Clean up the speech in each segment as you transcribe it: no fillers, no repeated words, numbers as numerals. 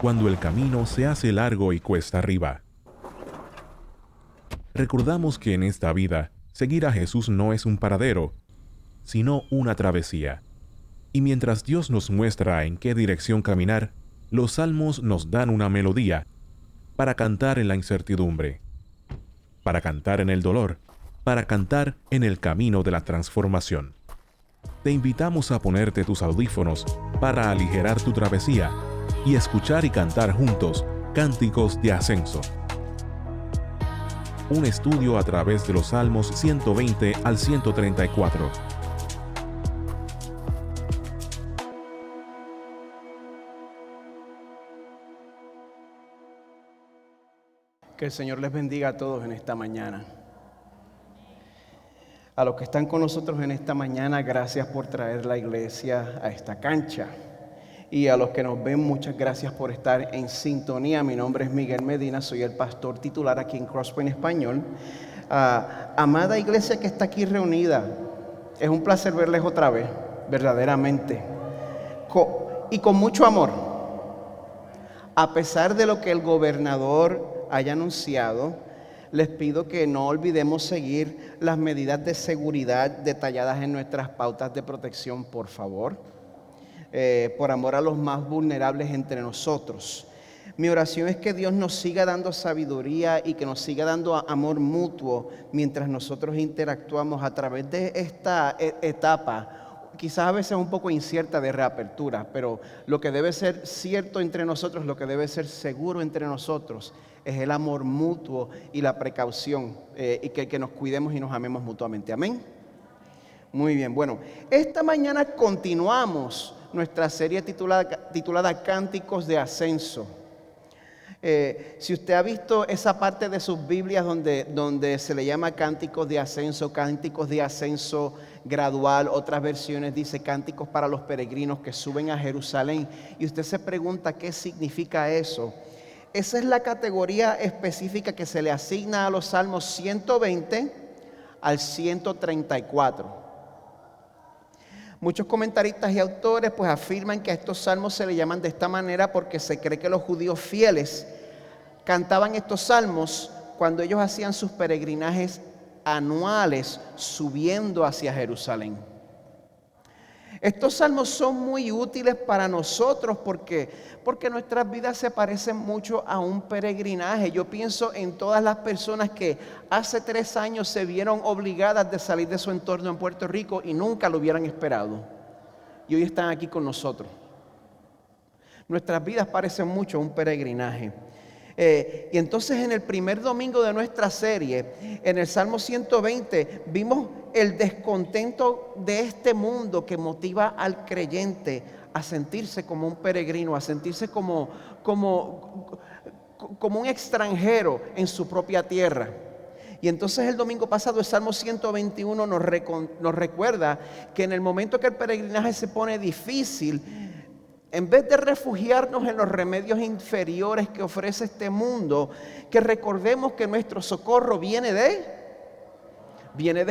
cuando el camino se hace largo y cuesta arriba. Recordamos que en esta vida, seguir a Jesús no es un paradero, sino una travesía. Y mientras Dios nos muestra en qué dirección caminar, los salmos nos dan una melodía para cantar en la incertidumbre, para cantar en el dolor, para cantar en el camino de la transformación. Te invitamos a ponerte tus audífonos para aligerar tu travesía y escuchar y cantar juntos cánticos de ascenso. Un estudio a través de los Salmos 120 al 134. Que el Señor les bendiga a todos en esta mañana. A los que están con nosotros en esta mañana, gracias por traer la iglesia a esta cancha. Y a los que nos ven, muchas gracias por estar en sintonía. Mi nombre es Miguel Medina, soy el pastor titular aquí en Crosspoint Español. Amada iglesia que está aquí reunida, es un placer verles otra vez, verdaderamente. Y con mucho amor. A pesar de lo que el gobernador haya anunciado, les pido que no olvidemos seguir las medidas de seguridad detalladas en nuestras pautas de protección, por favor, por amor a los más vulnerables entre nosotros. Mi oración es que Dios nos siga dando sabiduría y que nos siga dando amor mutuo mientras nosotros interactuamos a través de esta etapa, quizás a veces un poco incierta de reapertura, pero lo que debe ser cierto entre nosotros, lo que debe ser seguro entre nosotros, es el amor mutuo y la precaución, y que nos cuidemos y nos amemos mutuamente. Amén. Muy bien, bueno, esta mañana continuamos nuestra serie titulada Cánticos de Ascenso. Si usted ha visto esa parte de sus Biblias donde se le llama cánticos de ascenso gradual, otras versiones dice cánticos para los peregrinos que suben a Jerusalén, y usted se pregunta qué significa eso. Esa es la categoría específica que se le asigna a los Salmos 120 al 134. Muchos comentaristas y autores pues afirman que a estos salmos se le llaman de esta manera porque se cree que los judíos fieles cantaban estos salmos cuando ellos hacían sus peregrinajes anuales subiendo hacia Jerusalén. Estos salmos son muy útiles para nosotros porque nuestras vidas se parecen mucho a un peregrinaje. Yo pienso en todas las personas que hace 3 años se vieron obligadas de salir de su entorno en Puerto Rico y nunca lo hubieran esperado. Y hoy están aquí con nosotros. Nuestras vidas parecen mucho a un peregrinaje. Y entonces en el primer domingo de nuestra serie, en el Salmo 120, vimos el descontento de este mundo que motiva al creyente a sentirse como un peregrino, a sentirse como un extranjero en su propia tierra. Y entonces el domingo pasado el Salmo 121 nos recuerda que en el momento que el peregrinaje se pone difícil, en vez de refugiarnos en los remedios inferiores que ofrece este mundo, que recordemos que nuestro socorro viene de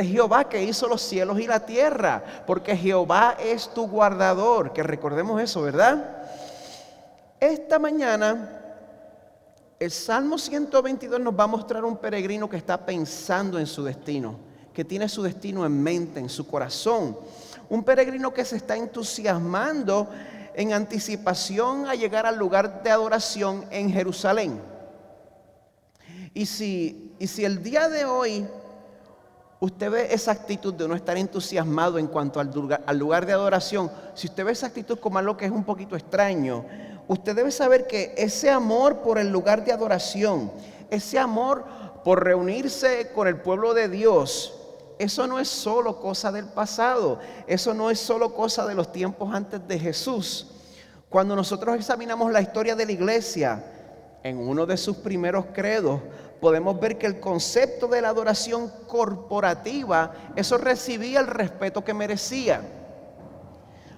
Jehová, que hizo los cielos y la tierra, porque Jehová es tu guardador, que recordemos eso, ¿verdad? Esta mañana el Salmo 122 nos va a mostrar un peregrino que está pensando en su destino, que tiene su destino en mente, en su corazón. Un peregrino que se está entusiasmando en anticipación a llegar al lugar de adoración en Jerusalén. Y si el día de hoy usted ve esa actitud de no estar entusiasmado en cuanto al lugar de adoración, si usted ve esa actitud como algo que es un poquito extraño, usted debe saber que ese amor por el lugar de adoración, ese amor por reunirse con el pueblo de Dios, eso no es solo cosa del pasado, eso no es solo cosa de los tiempos antes de Jesús. Cuando nosotros examinamos la historia de la iglesia, en uno de sus primeros credos, podemos ver que el concepto de la adoración corporativa, eso recibía el respeto que merecía.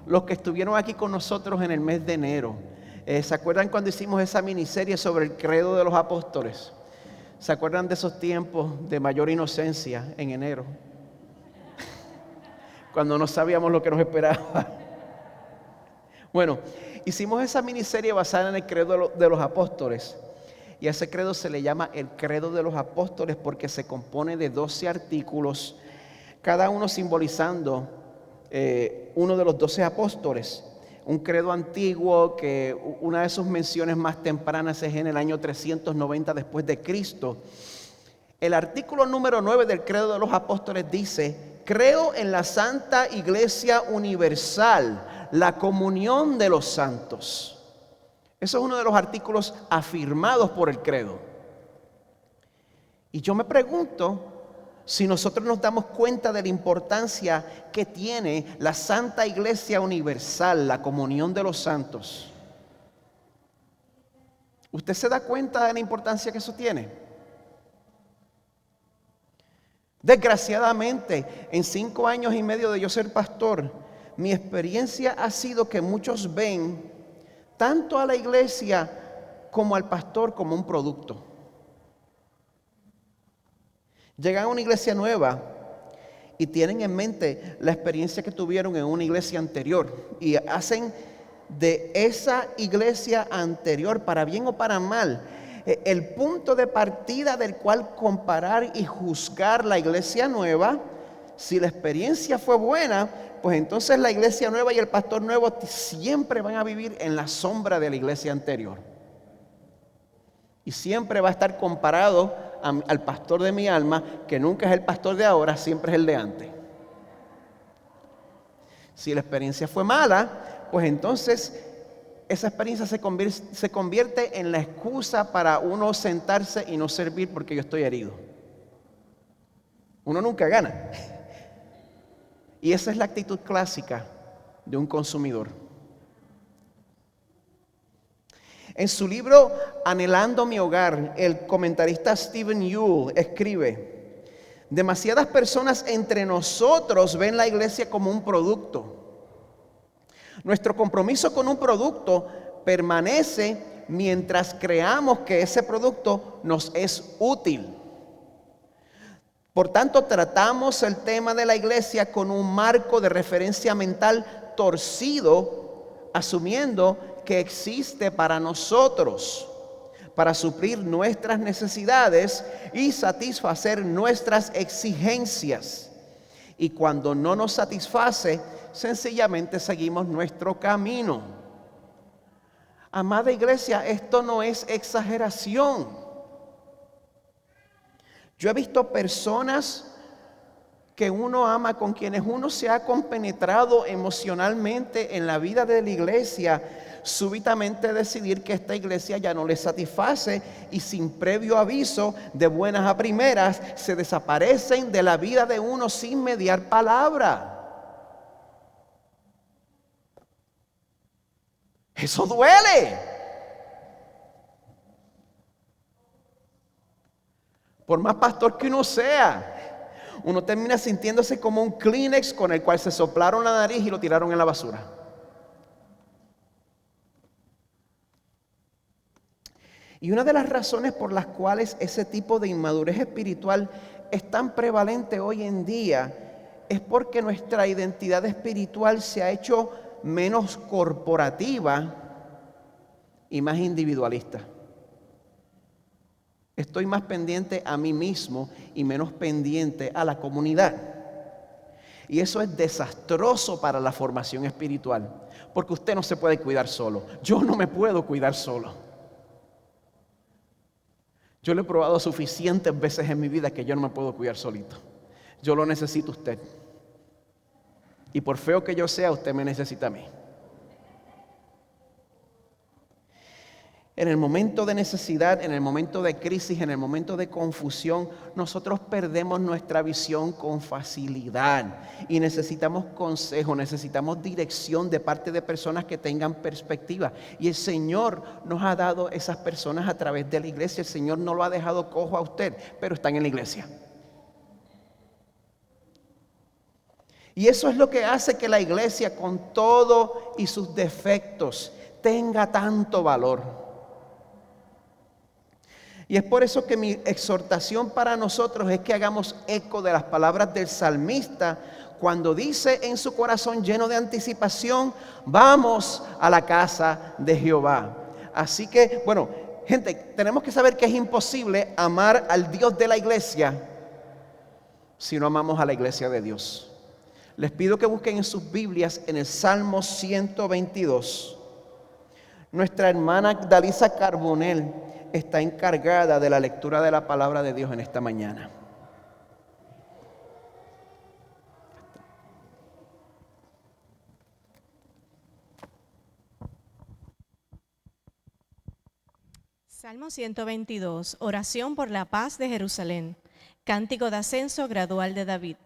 Los que estuvieron aquí con nosotros en el mes de enero, ¿se acuerdan cuando hicimos esa miniserie sobre el credo de los apóstoles? ¿Se acuerdan de esos tiempos de mayor inocencia en enero? Cuando no sabíamos lo que nos esperaba. Bueno, hicimos esa miniserie basada en el credo de los apóstoles. Y a ese credo se le llama el credo de los apóstoles porque se compone de 12 artículos, cada uno simbolizando uno de los 12 apóstoles. Un credo antiguo que una de sus menciones más tempranas es en el año 390 después de Cristo. El artículo número 9 del credo de los apóstoles dice: creo en la Santa Iglesia Universal, la comunión de los santos. Eso es uno de los artículos afirmados por el credo. Y yo me pregunto si nosotros nos damos cuenta de la importancia que tiene la Santa Iglesia Universal, la comunión de los santos. ¿Usted se da cuenta de la importancia que eso tiene? Desgraciadamente, en 5 años y medio de yo ser pastor, mi experiencia ha sido que muchos ven tanto a la iglesia como al pastor como un producto. Llegan a una iglesia nueva y tienen en mente la experiencia que tuvieron en una iglesia anterior y hacen de esa iglesia anterior, para bien o para mal, el punto de partida del cual comparar y juzgar la iglesia nueva. Si la experiencia fue buena, pues entonces la iglesia nueva y el pastor nuevo siempre van a vivir en la sombra de la iglesia anterior. Y siempre va a estar comparado al pastor de mi alma, que nunca es el pastor de ahora, siempre es el de antes. Si la experiencia fue mala, pues entonces esa experiencia se convierte en la excusa para uno sentarse y no servir porque yo estoy herido. Uno nunca gana. Y esa es la actitud clásica de un consumidor. En su libro Anhelando mi hogar, el comentarista Stephen Yull escribe: demasiadas personas entre nosotros ven la iglesia como un producto. Nuestro compromiso con un producto permanece mientras creamos que ese producto nos es útil. Por tanto, tratamos el tema de la iglesia con un marco de referencia mental torcido, asumiendo que existe para nosotros, para suplir nuestras necesidades y satisfacer nuestras exigencias. Y cuando no nos satisface, sencillamente seguimos nuestro camino. Amada iglesia, esto no es exageración. Yo he visto personas que uno ama, con quienes uno se ha compenetrado emocionalmente en la vida de la iglesia, súbitamente decidir que esta iglesia ya no les satisface y sin previo aviso, de buenas a primeras, se desaparecen de la vida de uno sin mediar palabra. Eso duele. Por más pastor que uno sea, uno termina sintiéndose como un Kleenex con el cual se soplaron la nariz y lo tiraron en la basura. Y una de las razones por las cuales ese tipo de inmadurez espiritual es tan prevalente hoy en día es porque nuestra identidad espiritual se ha hecho menos corporativa y más individualista. Estoy más pendiente a mí mismo y menos pendiente a la comunidad. Y eso es desastroso para la formación espiritual, porque usted no se puede cuidar solo. Yo no me puedo cuidar solo. Yo lo he probado suficientes veces en mi vida que yo no me puedo cuidar solito. Yo lo necesito a usted. Y por feo que yo sea, usted me necesita a mí. En el momento de necesidad, en el momento de crisis, en el momento de confusión, nosotros perdemos nuestra visión con facilidad y necesitamos consejo, necesitamos dirección de parte de personas que tengan perspectiva. Y el Señor nos ha dado esas personas a través de la iglesia. El Señor no lo ha dejado cojo a usted, pero están en la iglesia. Y eso es lo que hace que la iglesia, con todo y sus defectos, tenga tanto valor. Y es por eso que mi exhortación para nosotros es que hagamos eco de las palabras del salmista cuando dice en su corazón lleno de anticipación, vamos a la casa de Jehová. Así que, bueno, gente, tenemos que saber que es imposible amar al Dios de la iglesia si no amamos a la iglesia de Dios. Les pido que busquen en sus Biblias en el Salmo 122. Nuestra hermana Dalisa Carbonell está encargada de la lectura de la palabra de Dios en esta mañana. Salmo 122, oración por la paz de Jerusalén, cántico de ascenso gradual de David.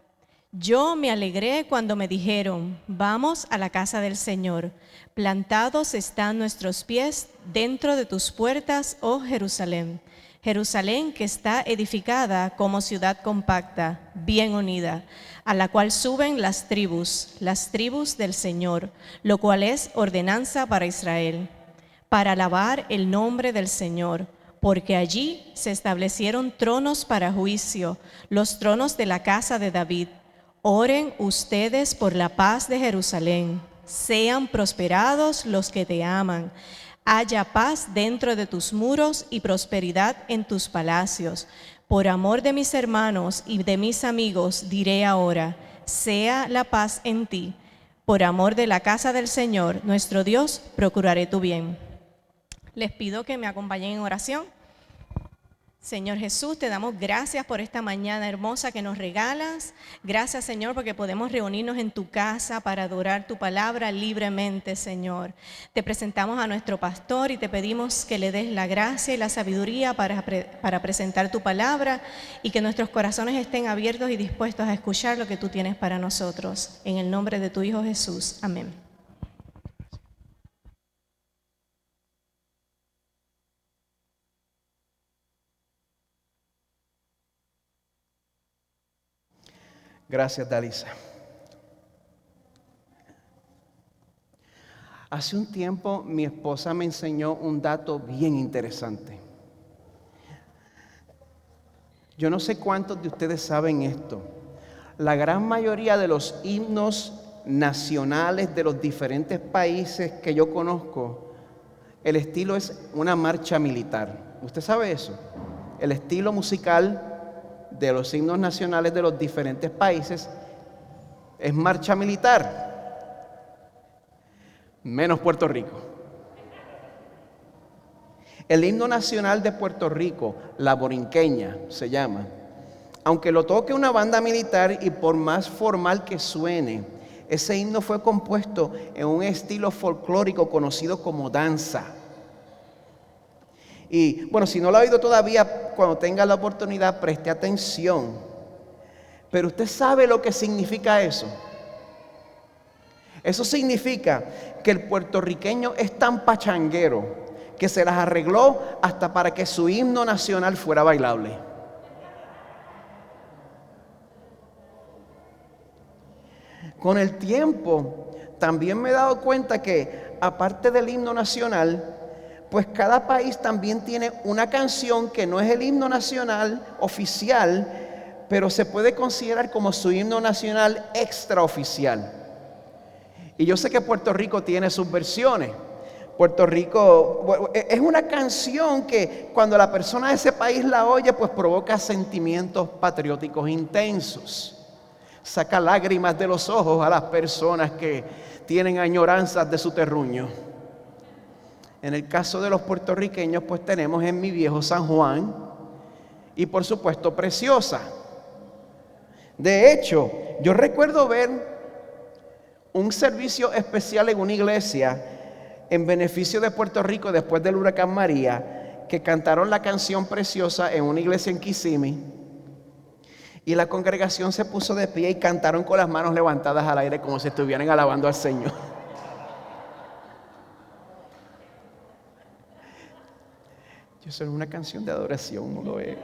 Yo me alegré cuando me dijeron, vamos a la casa del Señor. Plantados están nuestros pies dentro de tus puertas, oh Jerusalén. Jerusalén que está edificada como ciudad compacta, bien unida, a la cual suben las tribus del Señor, lo cual es ordenanza para Israel, para alabar el nombre del Señor, porque allí se establecieron tronos para juicio, los tronos de la casa de David. Oren ustedes por la paz de Jerusalén. Sean prosperados los que te aman. Haya paz dentro de tus muros y prosperidad en tus palacios. Por amor de mis hermanos y de mis amigos diré ahora, sea la paz en ti. Por amor de la casa del Señor, nuestro Dios, procuraré tu bien. Les pido que me acompañen en oración. Señor Jesús, te damos gracias por esta mañana hermosa que nos regalas. Gracias, Señor, porque podemos reunirnos en tu casa para adorar tu palabra libremente, Señor. Te presentamos a nuestro pastor y te pedimos que le des la gracia y la sabiduría para presentar tu palabra y que nuestros corazones estén abiertos y dispuestos a escuchar lo que tú tienes para nosotros. En el nombre de tu Hijo Jesús. Amén. Gracias, Dalisa. Hace un tiempo mi esposa me enseñó un dato bien interesante. Yo no sé cuántos de ustedes saben esto. La gran mayoría de los himnos nacionales de los diferentes países que yo conozco, el estilo es una marcha militar. ¿Usted sabe eso? El estilo musical de los himnos nacionales de los diferentes países es marcha militar, menos Puerto Rico. El himno nacional de Puerto Rico, la borinqueña se llama, aunque lo toque una banda militar y por más formal que suene, ese himno fue compuesto en un estilo folclórico conocido como danza. Y bueno, si no lo ha oído todavía, cuando tenga la oportunidad, preste atención. Pero usted sabe lo que significa eso. Eso significa que el puertorriqueño es tan pachanguero que se las arregló hasta para que su himno nacional fuera bailable. Con el tiempo, también me he dado cuenta que, aparte del himno nacional, pues cada país también tiene una canción que no es el himno nacional oficial, pero se puede considerar como su himno nacional extraoficial. Y yo sé que Puerto Rico tiene sus versiones. Puerto Rico es una canción que cuando la persona de ese país la oye, pues provoca sentimientos patrióticos intensos. Saca lágrimas de los ojos a las personas que tienen añoranzas de su terruño. En el caso de los puertorriqueños, pues tenemos En mi viejo San Juan y por supuesto Preciosa. De hecho, yo recuerdo ver un servicio especial en una iglesia en beneficio de Puerto Rico después del huracán María, que cantaron la canción Preciosa en una iglesia en Kissimmee y la congregación se puso de pie y cantaron con las manos levantadas al aire como si estuvieran alabando al Señor. Eso es una canción de adoración, no lo ve.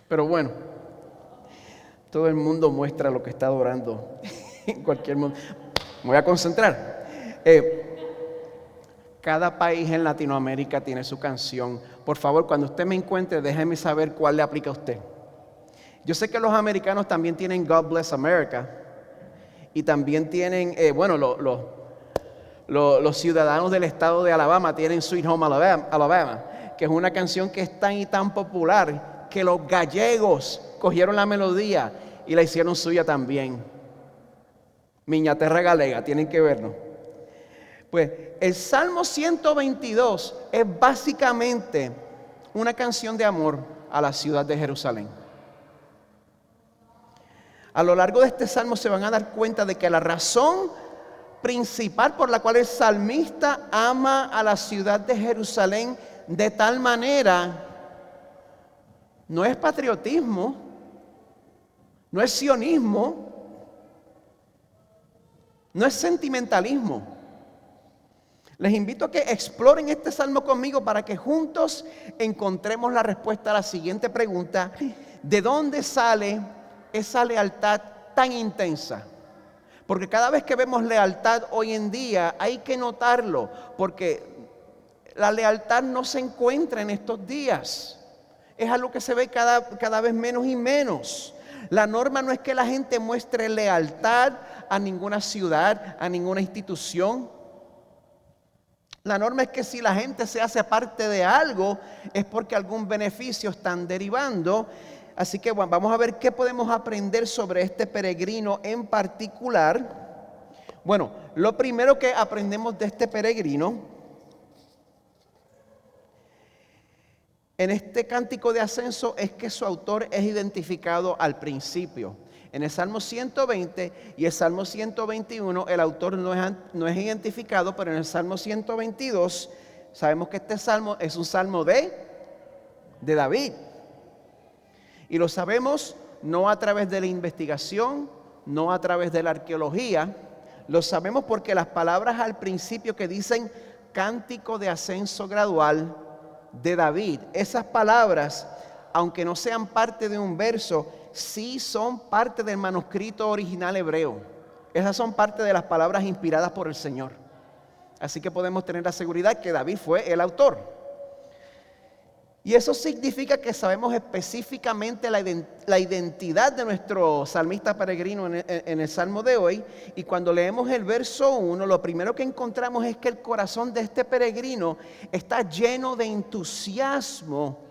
Pero bueno, todo el mundo muestra lo que está adorando en cualquier momento. Me voy a concentrar. Cada país en Latinoamérica tiene su canción. Por favor, cuando usted me encuentre, déjeme saber cuál le aplica a usted. Yo sé que los americanos también tienen God Bless America y también tienen, los ciudadanos del estado de Alabama tienen Sweet Home Alabama, que es una canción que es tan y tan popular que los gallegos cogieron la melodía y la hicieron suya también. Miña terra galega, tienen que vernos. Pues el Salmo 122 es básicamente una canción de amor a la ciudad de Jerusalén. A lo largo de este salmo se van a dar cuenta de que la razón principal por la cual el salmista ama a la ciudad de Jerusalén de tal manera no es patriotismo, no es sionismo, no es sentimentalismo. Les invito a que exploren este salmo conmigo para que juntos encontremos la respuesta a la siguiente pregunta: ¿de dónde sale esa lealtad tan intensa? Porque cada vez que vemos lealtad hoy en día hay que notarlo, porque la lealtad no se encuentra en estos días. Es algo que se ve cada vez menos y menos. La norma no es que la gente muestre lealtad a ninguna ciudad, a ninguna institución. La norma es que si la gente se hace parte de algo es porque algún beneficio están derivando. Así que bueno, vamos a ver qué podemos aprender sobre este peregrino en particular. Bueno, lo primero que aprendemos de este peregrino en este cántico de ascenso es que su autor es identificado al principio. En el Salmo 120 y el Salmo 121 el autor no es identificado, pero en el Salmo 122 sabemos que este salmo es un salmo de David. Y lo sabemos no a través de la investigación, no a través de la arqueología, lo sabemos porque las palabras al principio que dicen cántico de ascenso gradual de David, esas palabras, aunque no sean parte de un verso, sí son parte del manuscrito original hebreo. Esas son parte de las palabras inspiradas por el Señor. Así que podemos tener la seguridad que David fue el autor. Y eso significa que sabemos específicamente la identidad de nuestro salmista peregrino en el salmo de hoy. Y cuando leemos el verso 1, lo primero que encontramos es que el corazón de este peregrino está lleno de entusiasmo.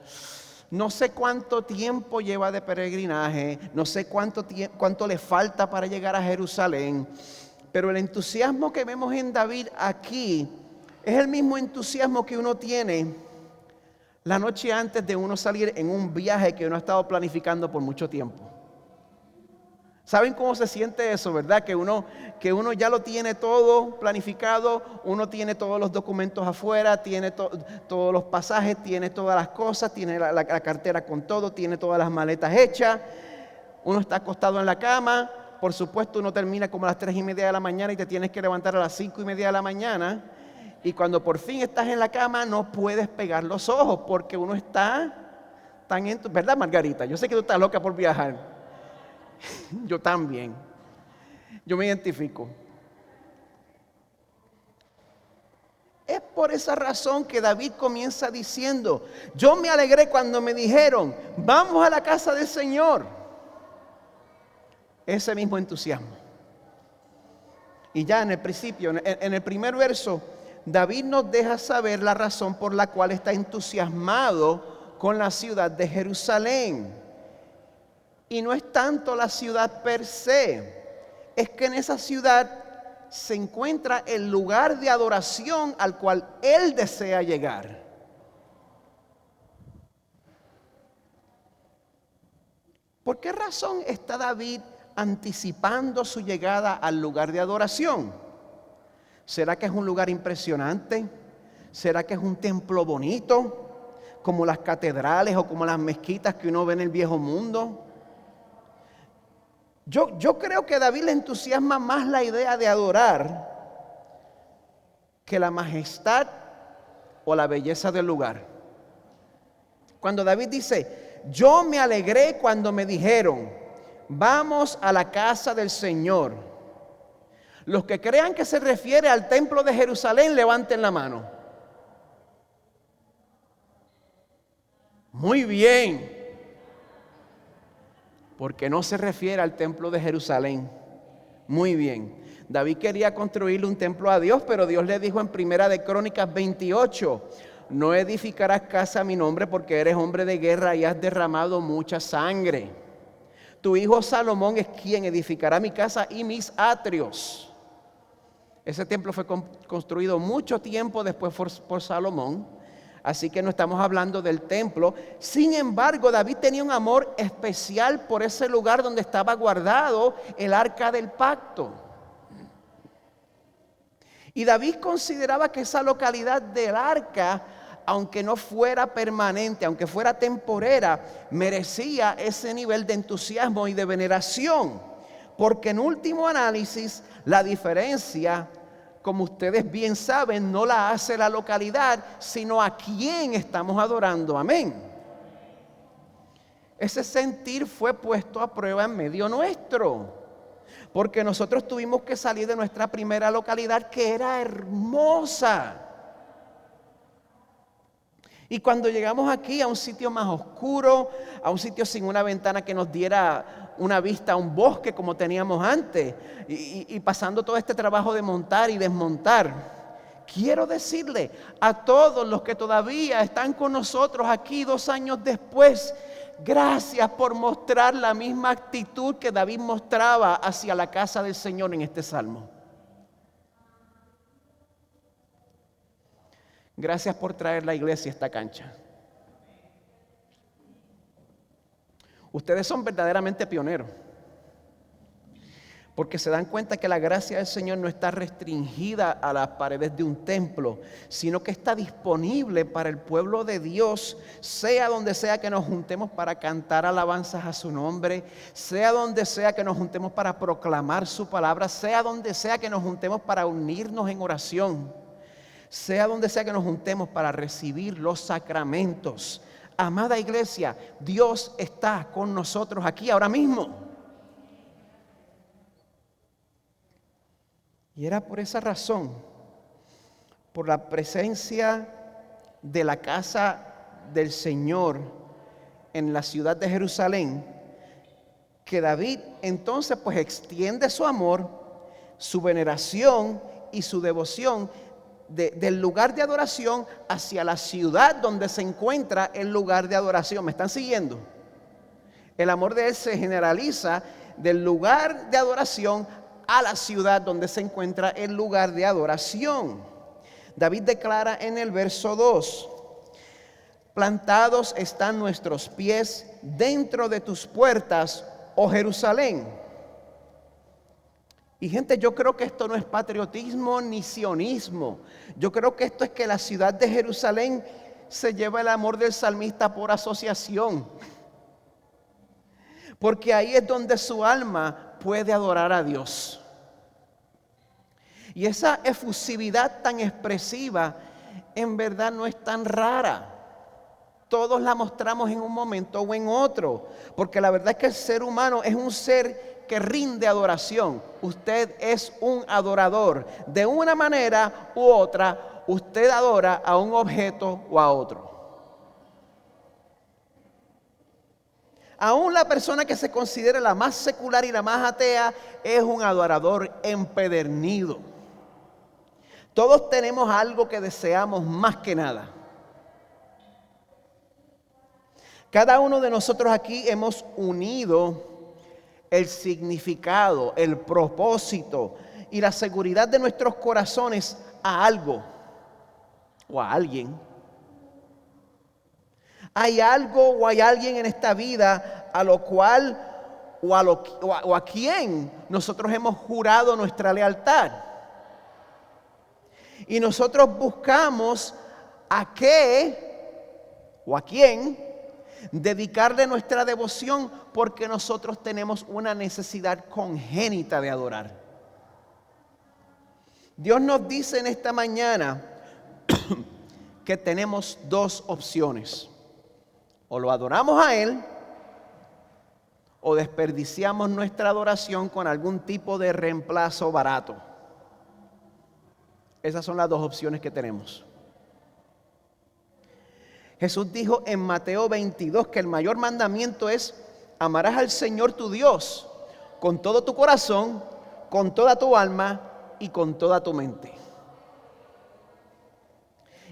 No sé cuánto tiempo lleva de peregrinaje, no sé cuánto le falta para llegar a Jerusalén, pero el entusiasmo que vemos en David aquí es el mismo entusiasmo que uno tiene la noche antes de uno salir en un viaje que uno ha estado planificando por mucho tiempo. ¿Saben cómo se siente eso, verdad? Que uno ya lo tiene todo planificado, uno tiene todos los documentos afuera, tiene todos los pasajes, tiene todas las cosas, tiene la cartera con todo, tiene todas las maletas hechas, uno está acostado en la cama, por supuesto uno termina como a las 3:30 de la mañana y te tienes que levantar a las 5:30 de la mañana, y cuando por fin estás en la cama no puedes pegar los ojos porque uno está tan ¿verdad, Margarita? Yo sé que tú estás loca por viajar. Yo también. Yo me identifico. Es por esa razón que David comienza diciendo: yo me alegré cuando me dijeron, vamos a la casa del Señor. Ese mismo entusiasmo. Y ya en el principio, en el primer verso, David nos deja saber la razón por la cual está entusiasmado con la ciudad de Jerusalén. Y no es tanto la ciudad per se, es que en esa ciudad se encuentra el lugar de adoración al cual él desea llegar. ¿Por qué razón está David anticipando su llegada al lugar de adoración? ¿Será que es un lugar impresionante? ¿Será que es un templo bonito, como las catedrales o como las mezquitas que uno ve en el viejo mundo? Yo creo que a David le entusiasma más la idea de adorar que la majestad o la belleza del lugar. Cuando David dice, yo me alegré cuando me dijeron, vamos a la casa del Señor. Los que crean que se refiere al templo de Jerusalén, levanten la mano. Muy bien. porque no se refiere al templo de Jerusalén. Muy bien. David quería construirle un templo a Dios, pero Dios le dijo en Primera de Crónicas 28, no edificarás casa a mi nombre porque eres hombre de guerra y has derramado mucha sangre. Tu hijo Salomón es quien edificará mi casa y mis atrios. Ese templo fue construido mucho tiempo después por Salomón, así que no estamos hablando del templo. Sin embargo, David tenía un amor especial por ese lugar donde estaba guardado el arca del pacto. Y David consideraba que esa localidad del arca, aunque no fuera permanente, aunque fuera temporera, merecía ese nivel de entusiasmo y de veneración. Porque en último análisis, la diferencia, como ustedes bien saben, no la hace la localidad, sino a quién estamos adorando. Amén. Ese sentir fue puesto a prueba en medio nuestro. Porque nosotros tuvimos que salir de nuestra primera localidad, que era hermosa. Y cuando llegamos aquí a un sitio más oscuro, a un sitio sin una ventana que nos diera una vista a un bosque como teníamos antes, y pasando todo este trabajo de montar y desmontar, quiero decirle a todos los que todavía están con nosotros aquí 2 años después, gracias por mostrar la misma actitud que David mostraba hacia la casa del Señor en este salmo. Gracias por traer la iglesia a esta cancha. Ustedes son verdaderamente pioneros, porque se dan cuenta que la gracia del Señor no está restringida a las paredes de un templo, sino que está disponible para el pueblo de Dios, sea donde sea que nos juntemos para cantar alabanzas a su nombre, sea donde sea que nos juntemos para proclamar su palabra, sea donde sea que nos juntemos para unirnos en oración, sea donde sea que nos juntemos para recibir los sacramentos. Amada iglesia, Dios está con nosotros aquí ahora mismo. Y era por esa razón, por la presencia de la casa del Señor en la ciudad de Jerusalén, que David entonces pues extiende su amor, su veneración y su devoción del lugar de adoración hacia la ciudad donde se encuentra el lugar de adoración. ¿Me están siguiendo? El amor de él se generaliza del lugar de adoración a la ciudad donde se encuentra el lugar de adoración. David declara en el verso 2, plantados están nuestros pies dentro de tus puertas, oh Jerusalén. Y gente, yo creo que esto no es patriotismo ni sionismo. Yo creo que esto es que la ciudad de Jerusalén se lleva el amor del salmista por asociación. Porque ahí es donde su alma puede adorar a Dios. Y esa efusividad tan expresiva en verdad no es tan rara. Todos la mostramos en un momento o en otro. Porque la verdad es que el ser humano es un ser que rinde adoración. Usted es un adorador. De una manera u otra, usted adora a un objeto o a otro. Aún la persona que se considera la más secular y la más atea es un adorador empedernido. Todos tenemos algo que deseamos más que nada. Cada uno de nosotros aquí hemos unido el significado, el propósito y la seguridad de nuestros corazones a algo o a alguien. Hay algo o hay alguien en esta vida a lo cual o a quien nosotros hemos jurado nuestra lealtad. Y nosotros buscamos a qué o a quién dedicarle nuestra devoción porque nosotros tenemos una necesidad congénita de adorar. Dios nos dice en esta mañana que tenemos 2 opciones. O lo adoramos a Él o desperdiciamos nuestra adoración con algún tipo de reemplazo barato. Esas son las 2 opciones que tenemos. Jesús dijo en Mateo 22 que el mayor mandamiento es Amarás al Señor tu Dios con todo tu corazón, con toda tu alma y con toda tu mente.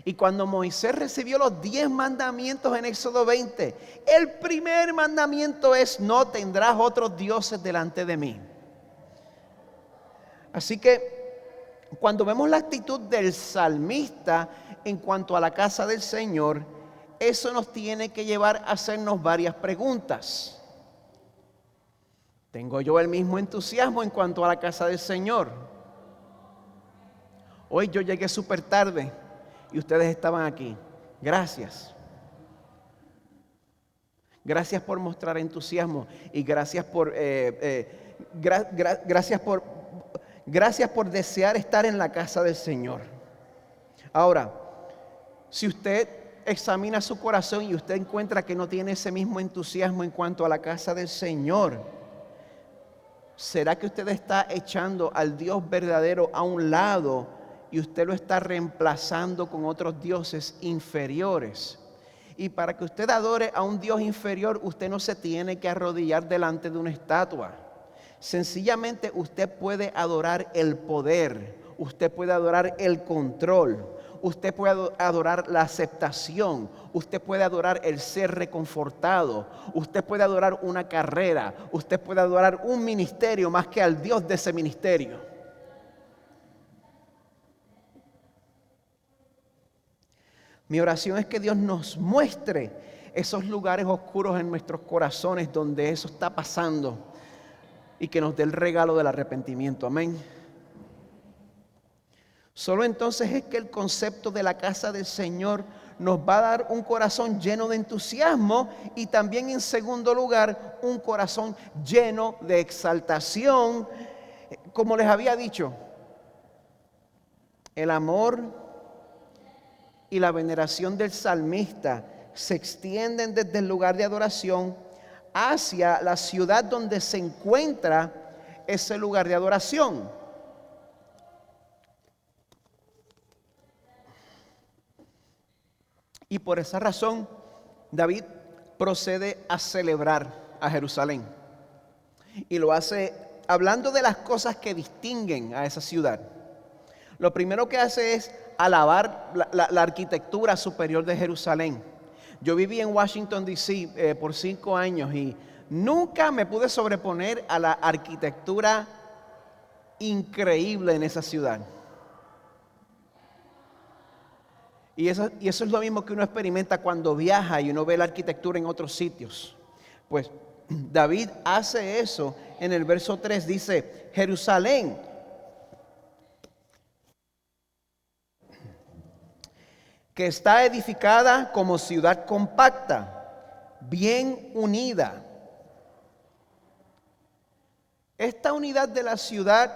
Y cuando Moisés recibió los 10 mandamientos en Éxodo 20, el primer mandamiento es: no tendrás otros dioses delante de mí. Así que cuando vemos la actitud del salmista en cuanto a la casa del Señor, eso nos tiene que llevar a hacernos varias preguntas. ¿Tengo yo el mismo entusiasmo en cuanto a la casa del Señor? Hoy yo llegué súper tarde y ustedes estaban aquí. Gracias. Gracias por mostrar entusiasmo y gracias por desear estar en la casa del Señor. Ahora, si usted examina su corazón y usted encuentra que no tiene ese mismo entusiasmo en cuanto a la casa del Señor, ¿será que usted está echando al Dios verdadero a un lado y usted lo está reemplazando con otros dioses inferiores? Y para que usted adore a un Dios inferior, usted no se tiene que arrodillar delante de una estatua. Sencillamente usted puede adorar el poder, usted puede adorar el control, usted puede adorar la aceptación, usted puede adorar el ser reconfortado, usted puede adorar una carrera, usted puede adorar un ministerio más que al Dios de ese ministerio. Mi oración es que Dios nos muestre esos lugares oscuros en nuestros corazones donde eso está pasando y que nos dé el regalo del arrepentimiento. Amén. Solo entonces es que el concepto de la casa del Señor nos va a dar un corazón lleno de entusiasmo y también, en segundo lugar, un corazón lleno de exaltación. Como les había dicho, el amor y la veneración del salmista se extienden desde el lugar de adoración hacia la ciudad donde se encuentra ese lugar de adoración. Y por esa razón, David procede a celebrar a Jerusalén. Y lo hace hablando de las cosas que distinguen a esa ciudad. Lo primero que hace es alabar la arquitectura superior de Jerusalén. Yo viví en Washington, D.C. Por 5 años y nunca me pude sobreponer a la arquitectura increíble en esa ciudad. Y eso es lo mismo que uno experimenta cuando viaja y uno ve la arquitectura en otros sitios. Pues David hace eso en el verso 3, dice: Jerusalén, que está edificada como ciudad compacta, bien unida. Esta unidad de la ciudad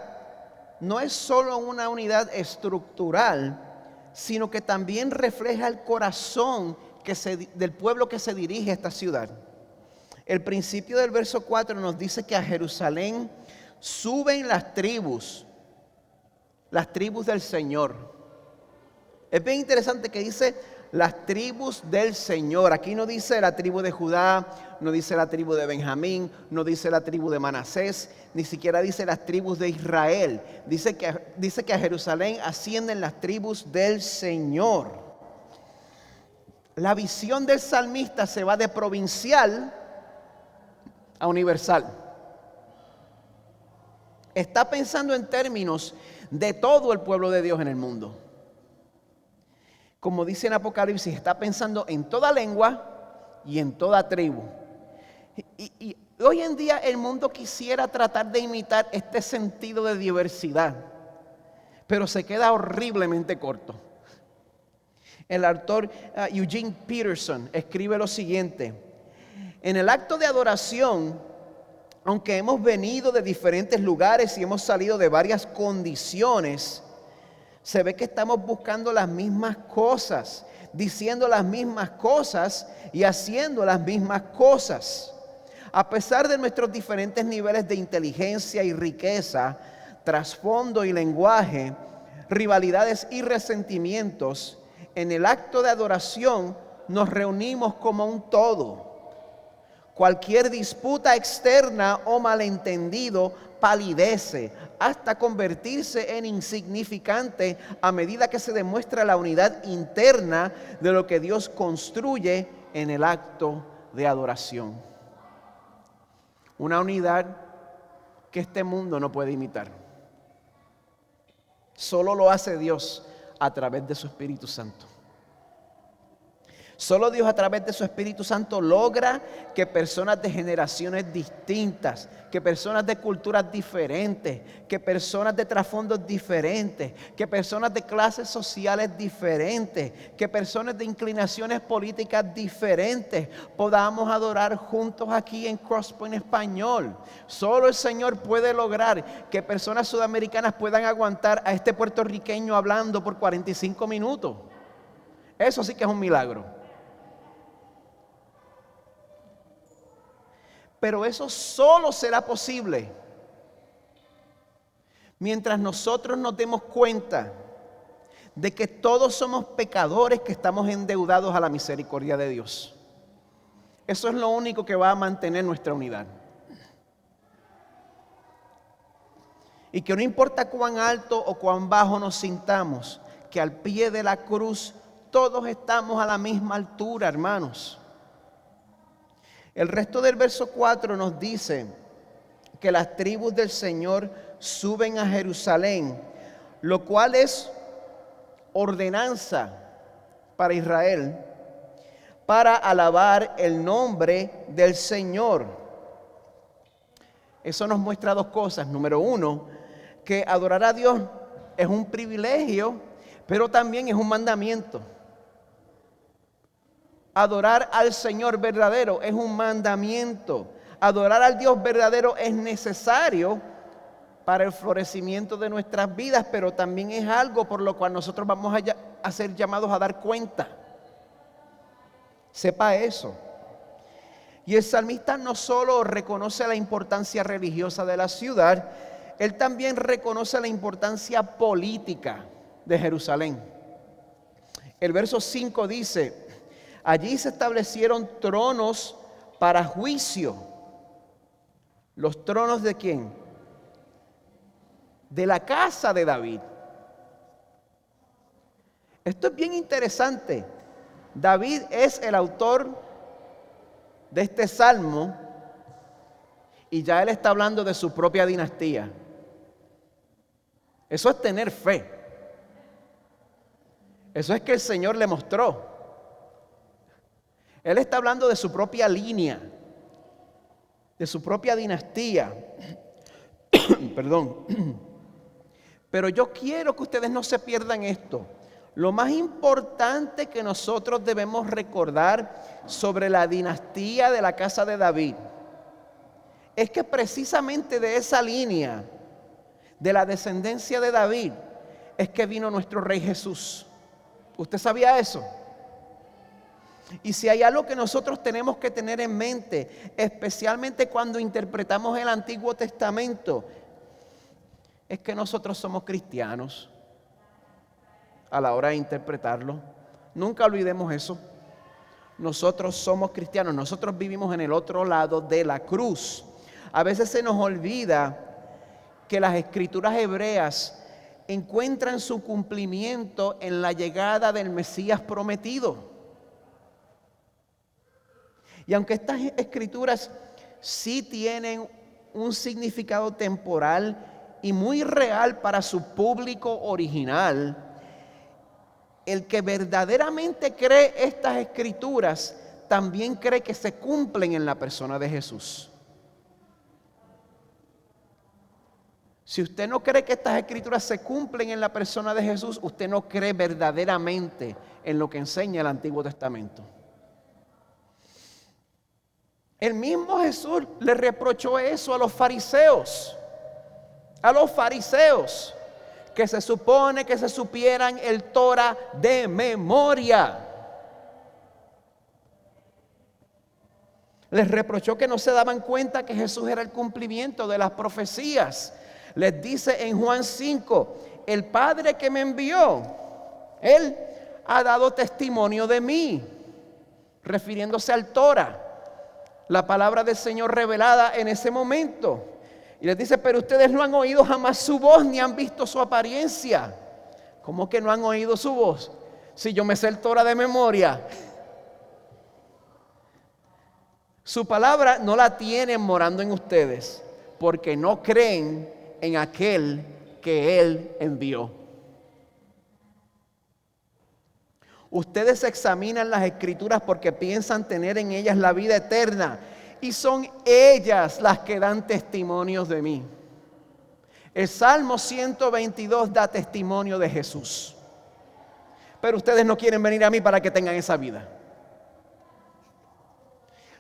no es solo una unidad estructural, sino que también refleja el corazón del pueblo que se dirige a esta ciudad. El principio del verso 4 nos dice que a Jerusalén suben las tribus del Señor. Es bien interesante que dice las tribus del Señor. Aquí no dice la tribu de Judá, no dice la tribu de Benjamín, no dice la tribu de Manasés, ni siquiera dice las tribus de Israel. Dice que a Jerusalén ascienden las tribus del Señor. La visión del salmista se va de provincial a universal. Está pensando en términos de todo el pueblo de Dios en el mundo. Como dice en Apocalipsis, está pensando en toda lengua y en toda tribu. Y hoy en día el mundo quisiera tratar de imitar este sentido de diversidad, pero se queda horriblemente corto. El autor Eugene Peterson escribe lo siguiente: en el acto de adoración, aunque hemos venido de diferentes lugares y hemos salido de varias condiciones, se ve que estamos buscando las mismas cosas, diciendo las mismas cosas y haciendo las mismas cosas. A pesar de nuestros diferentes niveles de inteligencia y riqueza, trasfondo y lenguaje, rivalidades y resentimientos, en el acto de adoración nos reunimos como un todo. Cualquier disputa externa o malentendido palidece hasta convertirse en insignificante a medida que se demuestra la unidad interna de lo que Dios construye en el acto de adoración. Una unidad que este mundo no puede imitar. Solo lo hace Dios a través de su Espíritu Santo. Solo Dios a través de su Espíritu Santo logra que personas de generaciones distintas, que personas de culturas diferentes, que personas de trasfondos diferentes, que personas de clases sociales diferentes, que personas de inclinaciones políticas diferentes podamos adorar juntos aquí en Crosspoint Español. Solo el Señor puede lograr que personas sudamericanas puedan aguantar a este puertorriqueño hablando por 45 minutos. Eso sí que es un milagro. Pero eso solo será posible mientras nosotros nos demos cuenta de que todos somos pecadores que estamos endeudados a la misericordia de Dios. Eso es lo único que va a mantener nuestra unidad. Y que no importa cuán alto o cuán bajo nos sintamos, que al pie de la cruz todos estamos a la misma altura, hermanos. El resto del verso 4 nos dice que las tribus del Señor suben a Jerusalén, lo cual es ordenanza para Israel, para alabar el nombre del Señor. Eso nos muestra dos cosas. Número uno, que adorar a Dios es un privilegio, pero también es un mandamiento. Adorar al Señor verdadero es un mandamiento. Adorar al Dios verdadero es necesario para el florecimiento de nuestras vidas, pero también es algo por lo cual nosotros vamos a ser llamados a dar cuenta. Sepa eso. Y el salmista no solo reconoce la importancia religiosa de la ciudad, él también reconoce la importancia política de Jerusalén. El verso 5 dice: allí se establecieron tronos para juicio. ¿Los tronos de quién? De la casa de David. Esto es bien interesante. David es el autor de este salmo y ya él está hablando de su propia dinastía. Eso es tener fe. Eso es que el Señor le mostró. Él está hablando de su propia línea, de su propia dinastía. Perdón. Pero yo quiero que ustedes no se pierdan esto. Lo más importante que nosotros debemos recordar sobre la dinastía de la casa de David es que precisamente de esa línea, de la descendencia de David, es que vino nuestro Rey Jesús. ¿Usted sabía eso? Y si hay algo que nosotros tenemos que tener en mente, especialmente cuando interpretamos el Antiguo Testamento, es que nosotros somos cristianos a la hora de interpretarlo. Nunca olvidemos eso. Nosotros somos cristianos, nosotros vivimos en el otro lado de la cruz. A veces se nos olvida que las escrituras hebreas encuentran su cumplimiento en la llegada del Mesías prometido. Y aunque estas escrituras sí tienen un significado temporal y muy real para su público original, el que verdaderamente cree estas escrituras también cree que se cumplen en la persona de Jesús. Si usted no cree que estas escrituras se cumplen en la persona de Jesús, usted no cree verdaderamente en lo que enseña el Antiguo Testamento. El mismo Jesús le reprochó eso a los fariseos. A los fariseos que se supone que se supieran el Torah de memoria. Les reprochó que no se daban cuenta que Jesús era el cumplimiento de las profecías. Les dice en Juan 5, el Padre que me envió, Él ha dado testimonio de mí, refiriéndose al Torah. la palabra del Señor revelada en ese momento. Y les dice, pero ustedes no han oído jamás su voz ni han visto su apariencia. ¿Cómo que no han oído su voz? Si yo me sé el Torah de memoria. Su palabra no la tienen morando en ustedes, porque no creen en aquel que Él envió. Ustedes examinan las Escrituras porque piensan tener en ellas la vida eterna, y son ellas las que dan testimonios de mí. El Salmo 122 da testimonio de Jesús. Pero ustedes no quieren venir a mí para que tengan esa vida.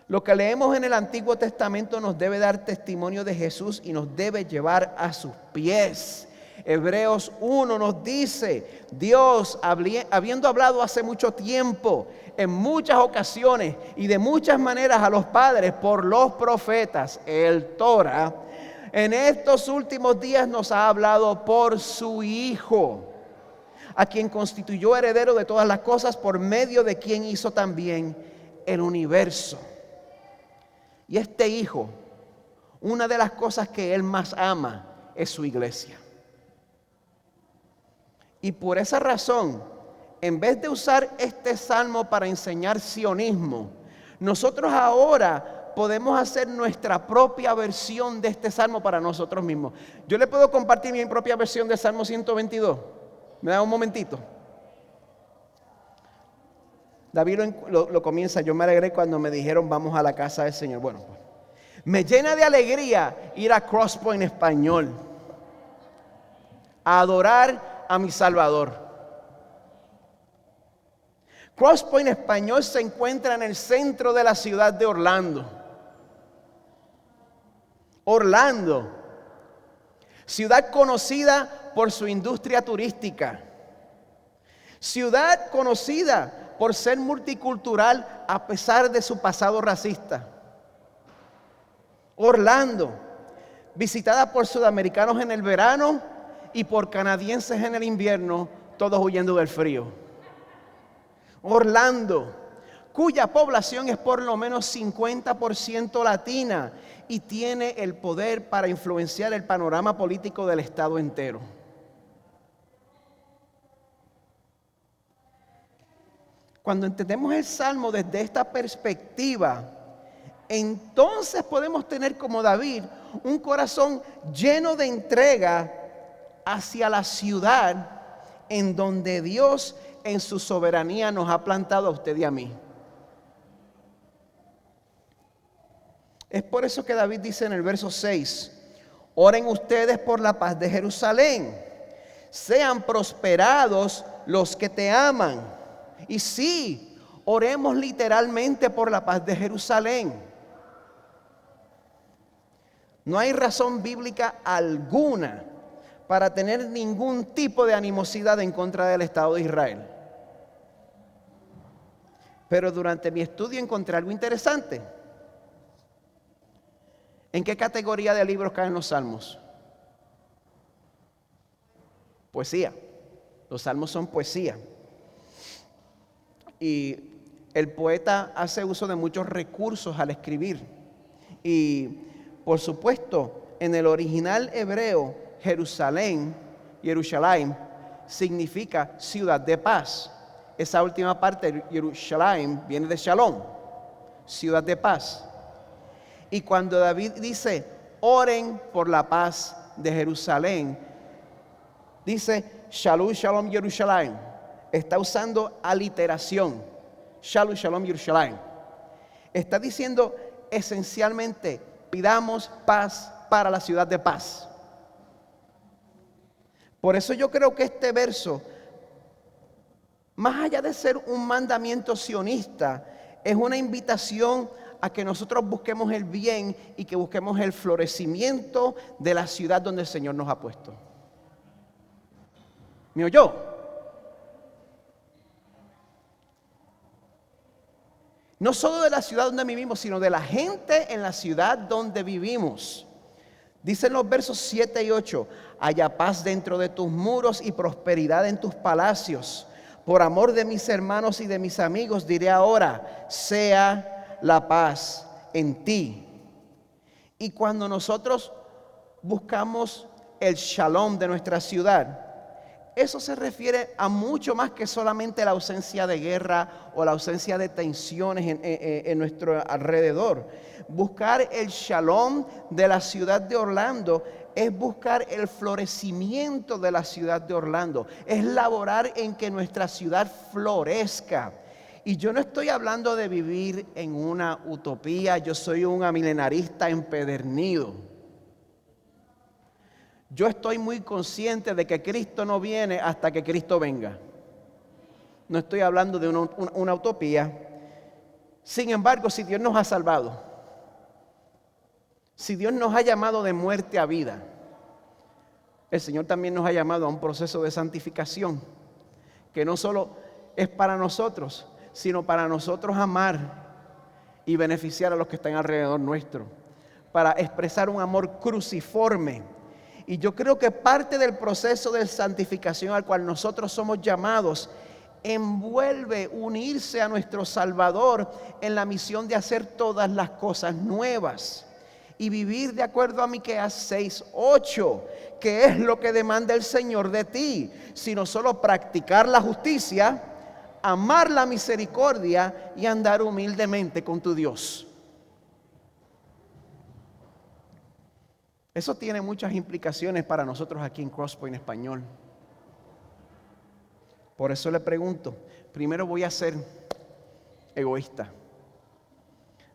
Lo que leemos en el Antiguo Testamento nos debe dar testimonio de Jesús y nos debe llevar a sus pies. Hebreos 1 nos dice, Dios, habiendo hablado hace mucho tiempo, en muchas ocasiones y de muchas maneras a los padres por los profetas, el Torah, en estos últimos días nos ha hablado por su Hijo, a quien constituyó heredero de todas las cosas, por medio de quien hizo también el universo. Y este Hijo, una de las cosas que Él más ama es su iglesia. Y por esa razón, en vez de usar este salmo para enseñar sionismo, nosotros ahora podemos hacer nuestra propia versión de este salmo para nosotros mismos. Yo le puedo compartir mi propia versión del Salmo 122. ¿Me da un momentito? David lo comienza. Yo me alegré cuando me dijeron vamos a la casa del Señor. Bueno, pues, me llena de alegría ir a Crosspoint Español a adorar a mi Salvador. Crosspoint Español se encuentra en el centro de la ciudad de Orlando. Orlando, ciudad conocida por su industria turística, ciudad conocida por ser multicultural a pesar de su pasado racista. Orlando, visitada por sudamericanos en el verano y por canadienses en el invierno, todos huyendo del frío. Orlando, cuya población es por lo menos 50% latina y tiene el poder para influenciar el panorama político del estado entero. Cuando entendemos el Salmo desde esta perspectiva, entonces podemos tener como David un corazón lleno de entrega hacia la ciudad en donde Dios en su soberanía nos ha plantado a usted y a mí. Es por eso que David dice en el verso 6, oren ustedes por la paz de Jerusalén, sean prosperados los que te aman. Y sí, oremos literalmente por la paz de Jerusalén. No hay razón bíblica alguna para tener ningún tipo de animosidad en contra del Estado de Israel. Pero durante mi estudio encontré algo interesante. ¿En qué categoría de libros caen los salmos? Poesía. Los salmos son poesía. Y el poeta hace uso de muchos recursos al escribir. Y por supuesto, en el original hebreo, Jerusalén, Jerusalén, significa ciudad de paz. Esa última parte, Jerusalén, viene de Shalom, ciudad de paz. Y cuando David dice, oren por la paz de Jerusalén, dice, Shalom, Shalom, Jerusalén. Está usando aliteración. Shalom, Shalom, Jerusalén. Está diciendo esencialmente, pidamos paz para la ciudad de paz. Por eso yo creo que este verso, más allá de ser un mandamiento sionista, es una invitación a que nosotros busquemos el bien y que busquemos el florecimiento de la ciudad donde el Señor nos ha puesto. ¿Me oyó? No solo de la ciudad donde vivimos, sino de la gente en la ciudad donde vivimos. Dicen los versos 7 y 8, haya paz dentro de tus muros y prosperidad en tus palacios. Por amor de mis hermanos y de mis amigos diré ahora, sea la paz en ti. Y cuando nosotros buscamos el shalom de nuestra ciudad, eso se refiere a mucho más que solamente la ausencia de guerra o la ausencia de tensiones en nuestro alrededor. Buscar el shalom de la ciudad de Orlando es buscar el florecimiento de la ciudad de Orlando. Es laborar en que nuestra ciudad florezca. Y yo no estoy hablando de vivir en una utopía. Yo soy un amilenarista empedernido. Yo estoy muy consciente de que Cristo no viene hasta que Cristo venga. No estoy hablando de una utopía. Sin embargo, si Dios nos ha salvado, si Dios nos ha llamado de muerte a vida, el Señor también nos ha llamado a un proceso de santificación, que no solo es para nosotros, sino para nosotros amar y beneficiar a los que están alrededor nuestro, para expresar un amor cruciforme. Y yo creo que parte del proceso de santificación al cual nosotros somos llamados envuelve unirse a nuestro Salvador en la misión de hacer todas las cosas nuevas y vivir de acuerdo a Miqueas 6:8, que es lo que demanda el Señor de ti, sino solo practicar la justicia, amar la misericordia y andar humildemente con tu Dios. Eso tiene muchas implicaciones para nosotros aquí en Crosspoint Español. Por eso le pregunto, primero voy a ser egoísta.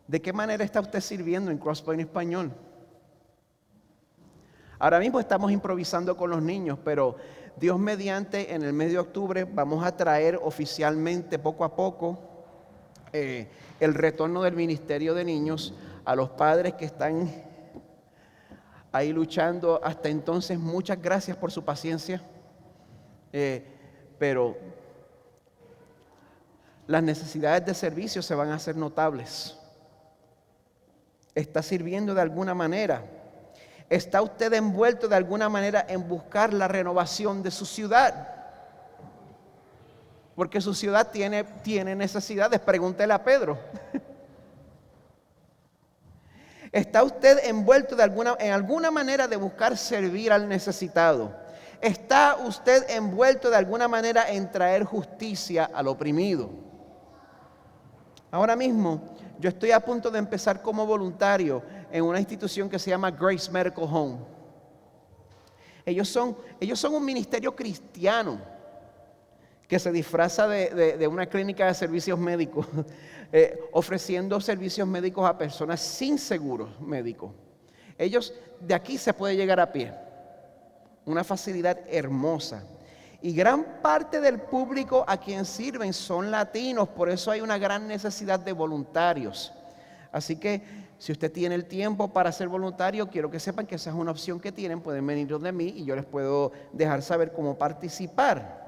¿De qué manera está usted sirviendo en Crosspoint Español? Ahora mismo estamos improvisando con los niños, pero Dios mediante, en el mes de octubre vamos a traer oficialmente poco a poco el retorno del Ministerio de Niños a los padres que están ahí luchando. Hasta entonces, muchas gracias por su paciencia, pero las necesidades de servicio se van a hacer notables. ¿Está sirviendo de alguna manera? ¿Está usted envuelto de alguna manera en buscar la renovación de su ciudad? Porque su ciudad tiene necesidades. Pregúntele a Pedro. ¿Está usted envuelto en alguna manera de buscar servir al necesitado? ¿Está usted envuelto de alguna manera en traer justicia al oprimido? Ahora mismo yo estoy a punto de empezar como voluntario en una institución que se llama Grace Medical Home. Ellos son un ministerio cristiano que se disfraza de una clínica de servicios médicos, ofreciendo servicios médicos a personas sin seguro médico. De aquí se puede llegar a pie, una facilidad hermosa. Y gran parte del público a quien sirven son latinos, por eso hay una gran necesidad de voluntarios. Así que si usted tiene el tiempo para ser voluntario, quiero que sepan que esa es una opción que tienen. Pueden venir donde mí y yo les puedo dejar saber cómo participar.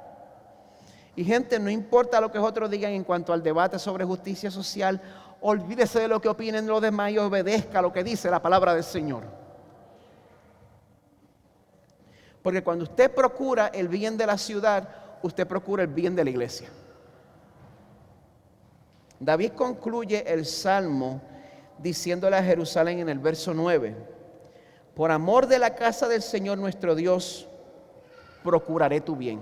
Y gente, no importa lo que otros digan en cuanto al debate sobre justicia social, olvídese de lo que opinen los demás y obedezca lo que dice la palabra del Señor. Porque cuando usted procura el bien de la ciudad, usted procura el bien de la iglesia. David concluye el Salmo diciéndole a Jerusalén en el verso 9: por amor de la casa del Señor nuestro Dios, procuraré tu bien.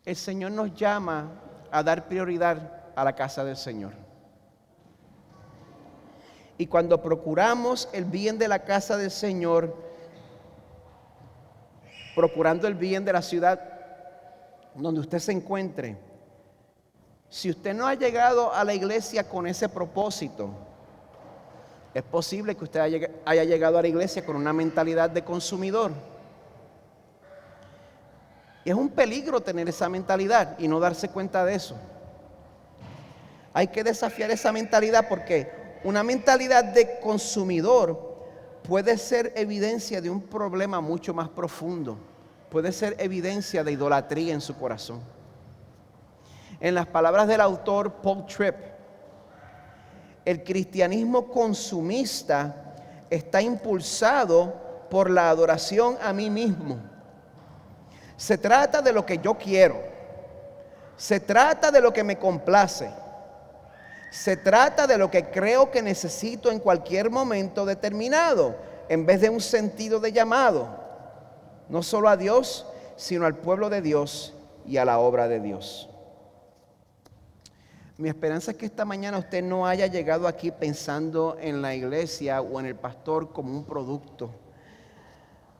El Señor nos llama a dar prioridad a la casa del Señor. Y cuando procuramos el bien de la casa del Señor, procurando el bien de la ciudad donde usted se encuentre, si usted no ha llegado a la iglesia con ese propósito, es posible que usted haya llegado a la iglesia con una mentalidad de consumidor. Y es un peligro tener esa mentalidad y no darse cuenta de eso. Hay que desafiar esa mentalidad, porque una mentalidad de consumidor puede ser evidencia de un problema mucho más profundo. Puede ser evidencia de idolatría en su corazón. En las palabras del autor Paul Tripp, el cristianismo consumista está impulsado por la adoración a mí mismo. Se trata de lo que yo quiero, Se trata de lo que me complace. Se trata de lo que creo que necesito en cualquier momento determinado, en vez de un sentido de llamado, no solo a Dios, sino al pueblo de Dios y a la obra de Dios. Mi esperanza es que esta mañana usted no haya llegado aquí pensando en la iglesia o en el pastor como un producto.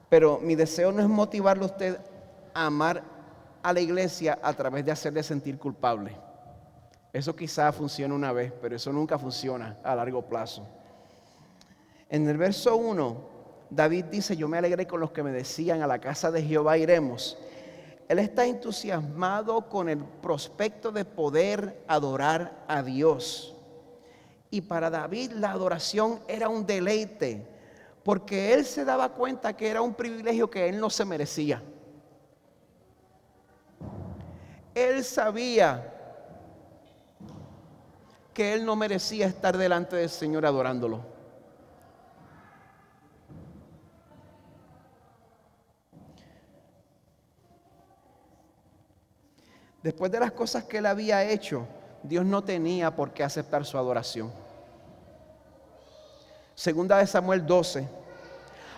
Pero mi deseo no es motivarle a usted a amar a la iglesia a través de hacerle sentir culpable. Eso quizá funcione una vez, pero eso nunca funciona a largo plazo. En el verso 1, David dice: yo me alegré con los que me decían, a la casa de Jehová iremos. Él está entusiasmado con el prospecto de poder adorar a Dios. Y para David la adoración era un deleite, porque él se daba cuenta que era un privilegio que él no se merecía. Él sabía que él no merecía estar delante del Señor adorándolo. Después de las cosas que él había hecho, Dios no tenía por qué aceptar su adoración. Segunda de Samuel 12.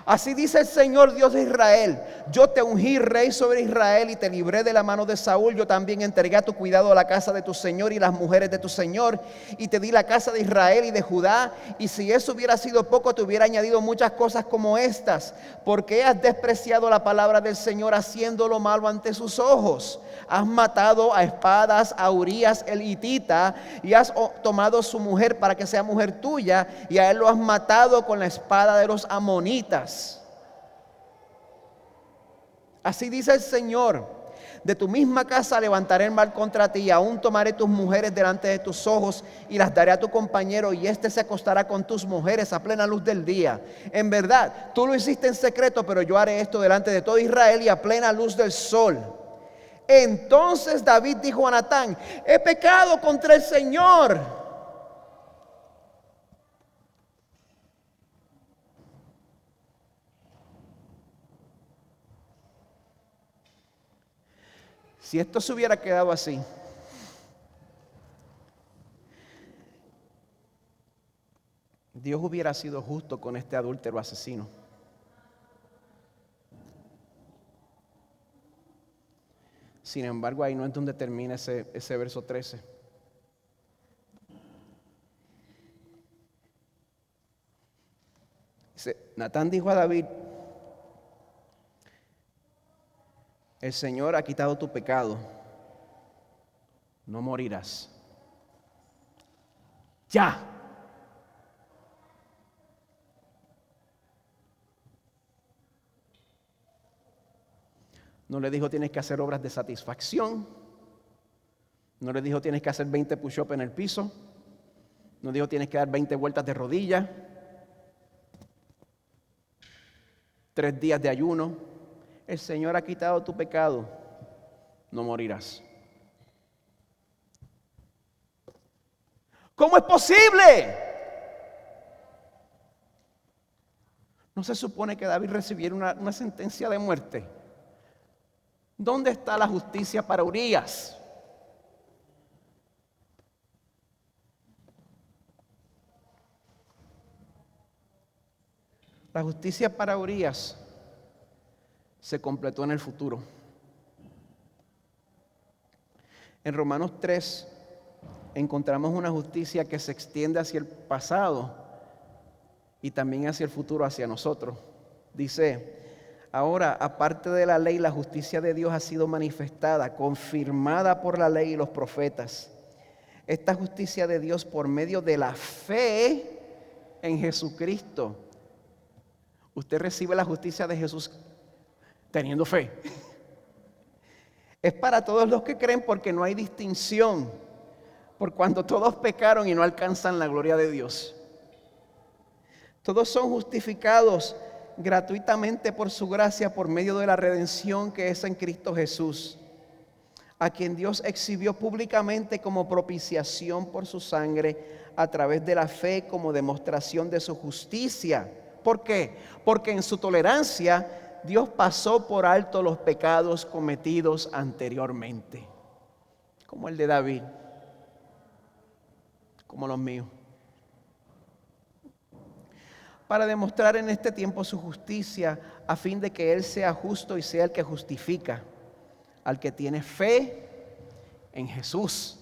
Así dice el Señor Dios de Israel: yo te ungí rey sobre Israel y te libré de la mano de Saúl. Yo también entregué a tu cuidado a la casa de tu Señor y las mujeres de tu Señor, y te di la casa de Israel y de Judá. Y si eso hubiera sido poco, te hubiera añadido muchas cosas como estas, porque has despreciado la palabra del Señor, haciendo lo malo ante sus ojos. Has matado a espadas a Urías el hitita, y has tomado su mujer para que sea mujer tuya, y a él lo has matado con la espada de los amonitas. Así dice el Señor: de tu misma casa levantaré el mal contra ti, y aún tomaré tus mujeres delante de tus ojos y las daré a tu compañero, y éste se acostará con tus mujeres a plena luz del día. En verdad, tú lo hiciste en secreto, pero yo haré esto delante de todo Israel y a plena luz del sol. Entonces David dijo a Natán: he pecado contra el Señor. Si esto se hubiera quedado así, Dios hubiera sido justo con este adúltero asesino. Sin embargo, ahí no es donde termina ese verso 13. Dice: Natán dijo a David: el Señor ha quitado tu pecado, no morirás. Ya. No le dijo tienes que hacer obras de satisfacción. No le dijo tienes que hacer 20 push-ups en el piso. No dijo tienes que dar 20 vueltas de rodilla. 3 días de ayuno. El Señor ha quitado tu pecado, no morirás. ¿Cómo es posible? ¿No se supone que David recibiera una sentencia de muerte? ¿Dónde está la justicia para Urías? La justicia para Urías se completó en el futuro. En Romanos 3 encontramos una justicia que se extiende hacia el pasado y también hacia el futuro, hacia nosotros. Dice: ahora, aparte de la ley, la justicia de Dios ha sido manifestada, confirmada por la ley y los profetas. Esta justicia de Dios por medio de la fe en Jesucristo. Usted recibe la justicia de Jesús teniendo fe. Es para todos los que creen, porque no hay distinción, por cuanto todos pecaron y no alcanzan la gloria de Dios. Todos son justificados gratuitamente por su gracia, por medio de la redención que es en Cristo Jesús, a quien Dios exhibió públicamente como propiciación por su sangre, a través de la fe, como demostración de su justicia. ¿Por qué? Porque en su tolerancia Dios pasó por alto los pecados cometidos anteriormente. como el de David, como los míos, para demostrar en este tiempo su justicia, a fin de que Él sea justo y sea el que justifica al que tiene fe en Jesús.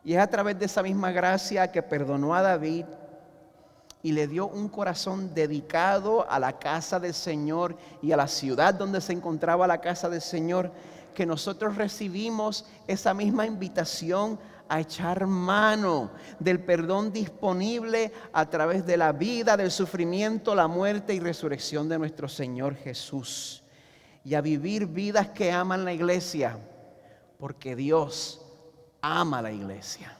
Y es a través de esa misma gracia que perdonó a David y le dio un corazón dedicado a la casa del Señor y a la ciudad donde se encontraba la casa del Señor, que nosotros recibimos esa misma invitación a echar mano del perdón disponible a través de la vida, del sufrimiento, la muerte y resurrección de nuestro Señor Jesús. Y a vivir vidas que aman la iglesia, porque Dios ama la iglesia.